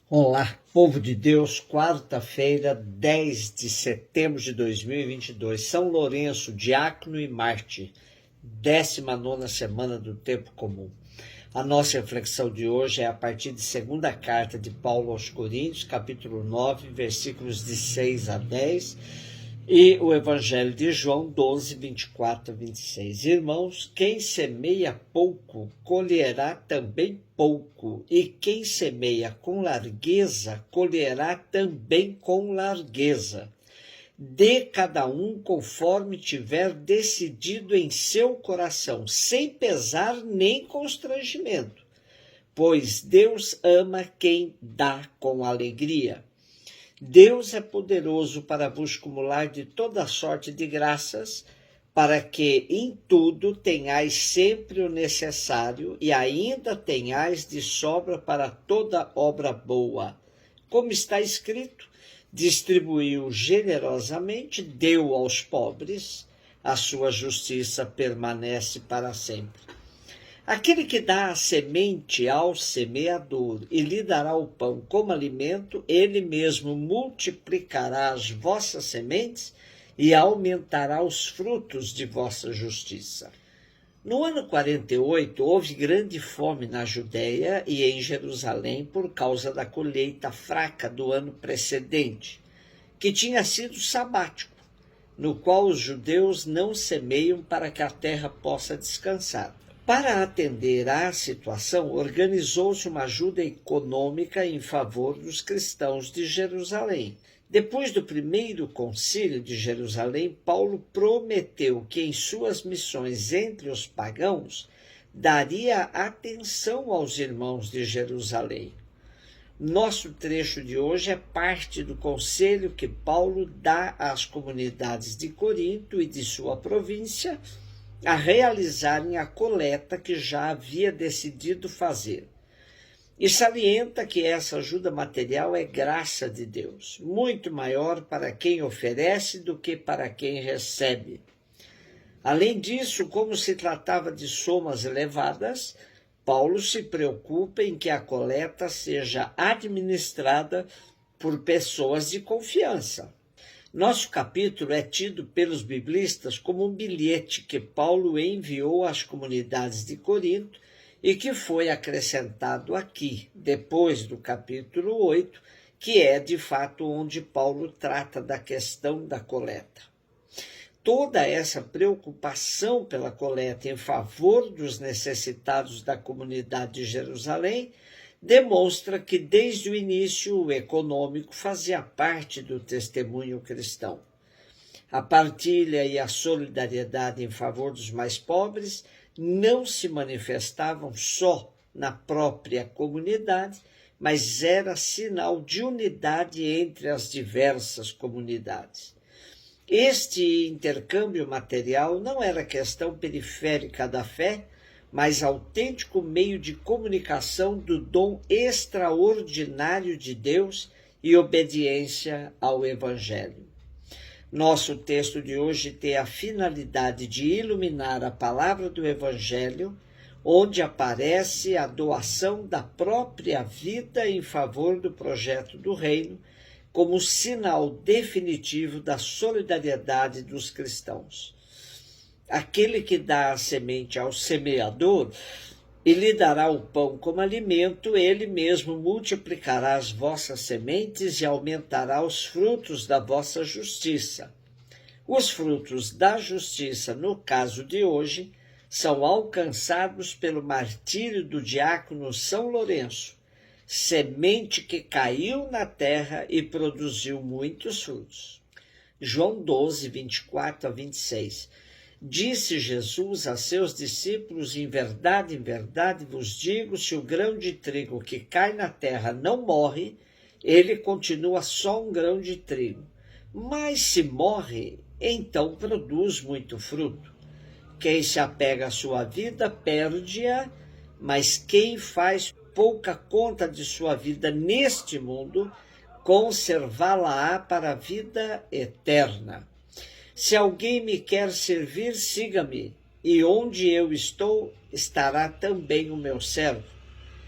Olá, povo de Deus, quarta-feira, 10 de setembro de 2022, São Lourenço, diácono e mártir, 19ª semana do tempo comum. A nossa reflexão de hoje é a partir de segunda carta de Paulo aos Coríntios, capítulo 9, versículos de 6 a 10, e o Evangelho de João 12, 24 a 26. Irmãos, quem semeia pouco, colherá também pouco, e quem semeia com largueza, colherá também com largueza. Dê cada um conforme tiver decidido em seu coração, sem pesar nem constrangimento, pois Deus ama quem dá com alegria. Deus é poderoso para vos acumular de toda sorte de graças, para que em tudo tenhais sempre o necessário e ainda tenhais de sobra para toda obra boa. Como está escrito, distribuiu generosamente, deu aos pobres, a sua justiça permanece para sempre. Aquele que dá a semente ao semeador e lhe dará o pão como alimento, ele mesmo multiplicará as vossas sementes e aumentará os frutos de vossa justiça. No ano 48, houve grande fome na Judéia e em Jerusalém por causa da colheita fraca do ano precedente, que tinha sido sabático, no qual os judeus não semeiam para que a terra possa descansar. Para atender à situação, organizou-se uma ajuda econômica em favor dos cristãos de Jerusalém. Depois do primeiro concílio de Jerusalém, Paulo prometeu que em suas missões entre os pagãos daria atenção aos irmãos de Jerusalém. Nosso trecho de hoje é parte do conselho que Paulo dá às comunidades de Corinto e de sua província a realizarem a coleta que já havia decidido fazer. E salienta que essa ajuda material é graça de Deus, muito maior para quem oferece do que para quem recebe. Além disso, como se tratava de somas elevadas, Paulo se preocupa em que a coleta seja administrada por pessoas de confiança. Nosso capítulo é tido pelos biblistas como um bilhete que Paulo enviou às comunidades de Corinto e que foi acrescentado aqui, depois do capítulo 8, que é de fato onde Paulo trata da questão da coleta. Toda essa preocupação pela coleta em favor dos necessitados da comunidade de Jerusalém demonstra que desde o início o econômico fazia parte do testemunho cristão. A partilha e a solidariedade em favor dos mais pobres não se manifestavam só na própria comunidade, mas era sinal de unidade entre as diversas comunidades. Este intercâmbio material não era questão periférica da fé, mas autêntico meio de comunicação do dom extraordinário de Deus e obediência ao Evangelho. Nosso texto de hoje tem a finalidade de iluminar a palavra do Evangelho, onde aparece a doação da própria vida em favor do projeto do reino, como sinal definitivo da solidariedade dos cristãos. Aquele que dá a semente ao semeador e lhe dará o pão como alimento, ele mesmo multiplicará as vossas sementes e aumentará os frutos da vossa justiça. Os frutos da justiça, no caso de hoje, são alcançados pelo martírio do diácono São Lourenço, semente que caiu na terra e produziu muitos frutos. João 12, 24 a 26. Disse Jesus a seus discípulos: em verdade vos digo, se o grão de trigo que cai na terra não morre, ele continua só um grão de trigo. Mas se morre, então produz muito fruto. Quem se apega à sua vida, perde-a, mas quem faz pouca conta de sua vida neste mundo, conservá-la-á para a vida eterna. Se alguém me quer servir, siga-me, e onde eu estou, estará também o meu servo.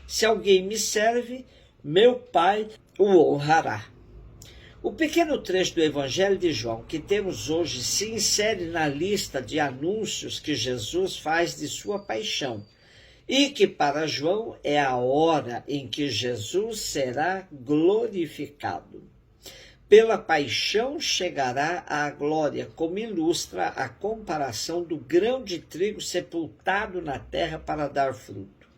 Se alguém me serve, meu Pai o honrará. O pequeno trecho do Evangelho de João que temos hoje se insere na lista de anúncios que Jesus faz de sua paixão e que para João é a hora em que Jesus será glorificado. Pela paixão chegará à glória, como ilustra a comparação do grão de trigo sepultado na terra para dar fruto.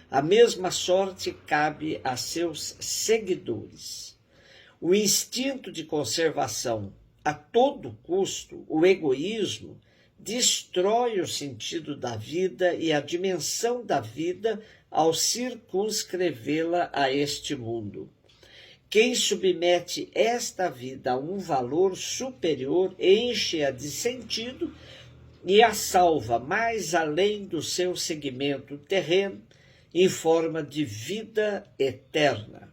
A mesma sorte cabe a seus seguidores. O instinto de conservação, a todo custo, o egoísmo, destrói o sentido da vida e a dimensão da vida ao circunscrevê-la a este mundo. Quem submete esta vida a um valor superior enche-a de sentido e a salva mais além do seu segmento terreno em forma de vida eterna.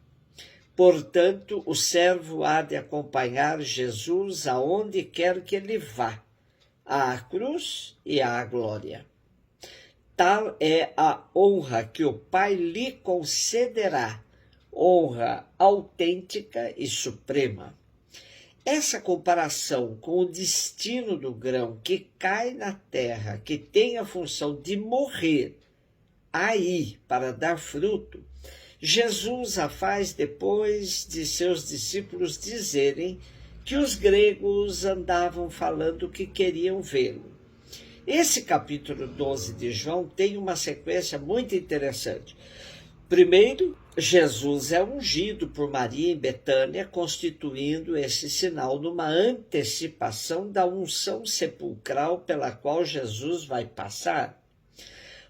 Portanto, o servo há de acompanhar Jesus aonde quer que ele vá, à cruz e à glória. Tal é a honra que o Pai lhe concederá, honra autêntica e suprema. Essa comparação com o destino do grão que cai na terra, que tem a função de morrer aí para dar fruto, Jesus a faz depois de seus discípulos dizerem que os gregos andavam falando que queriam vê-lo. Esse capítulo 12 de João tem uma sequência muito interessante. Primeiro, Jesus é ungido por Maria em Betânia, constituindo esse sinal numa antecipação da unção sepulcral pela qual Jesus vai passar.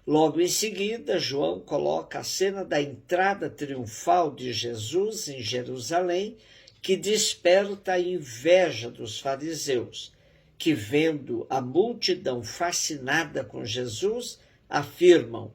Logo em seguida, João coloca a cena da entrada triunfal de Jesus em Jerusalém, que desperta a inveja dos fariseus, que, vendo a multidão fascinada com Jesus, afirmam: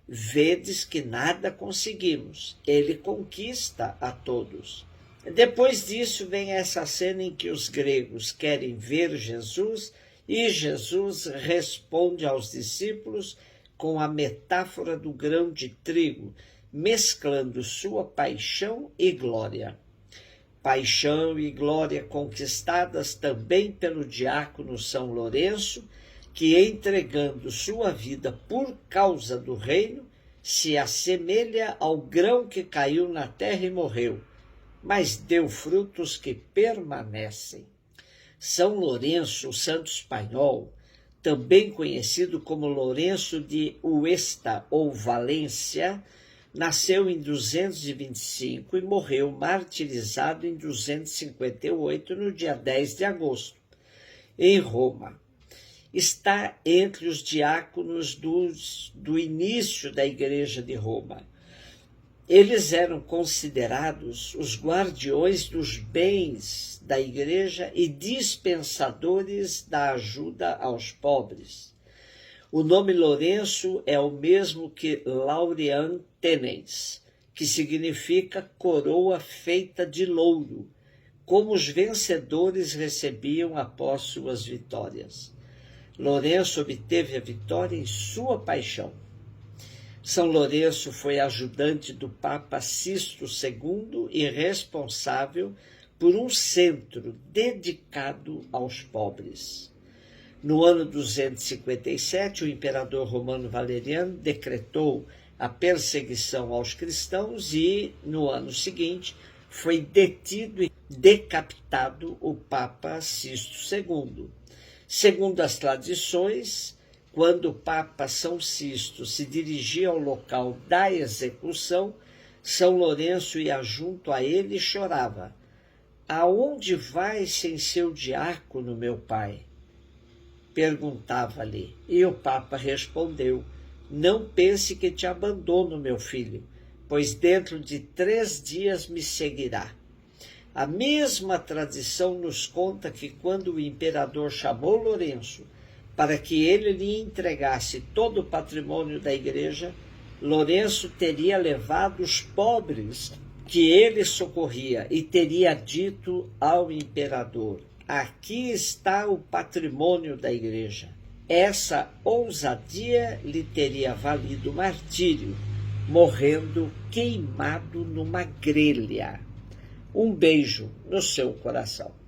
vedes que nada conseguimos, ele conquista a todos. Depois disso vem essa cena em que os gregos querem ver Jesus e Jesus responde aos discípulos com a metáfora do grão de trigo, mesclando sua paixão e glória. Paixão e glória conquistadas também pelo diácono São Lourenço, que, entregando sua vida por causa do reino, se assemelha ao grão que caiu na terra e morreu, mas deu frutos que permanecem. São Lourenço, o santo espanhol, também conhecido como Lourenço de Huesta ou Valência, nasceu em 225 e morreu martirizado em 258, no dia 10 de agosto, em Roma. Está entre os diáconos do início da Igreja de Roma. Eles eram considerados os guardiões dos bens da Igreja e dispensadores da ajuda aos pobres. O nome Lourenço é o mesmo que Lauream Tenens, que significa coroa feita de louro, como os vencedores recebiam após suas vitórias. Lourenço obteve a vitória em sua paixão. São Lourenço foi ajudante do Papa Sisto II e responsável por um centro dedicado aos pobres. No ano 257, o imperador romano Valeriano decretou a perseguição aos cristãos e, no ano seguinte, foi detido e decapitado o Papa Sisto II. Segundo as tradições, quando o Papa São Sisto se dirigia ao local da execução, São Lourenço ia junto a ele e chorava: aonde vai sem seu diácono, meu pai? Perguntava-lhe, e o Papa respondeu: não pense que te abandono, meu filho, pois dentro de 3 dias me seguirá. A mesma tradição nos conta que quando o imperador chamou Lourenço para que ele lhe entregasse todo o patrimônio da igreja, Lourenço teria levado os pobres que ele socorria e teria dito ao imperador: aqui está o patrimônio da igreja. Essa ousadia lhe teria valido martírio, morrendo queimado numa grelha. Um beijo no seu coração.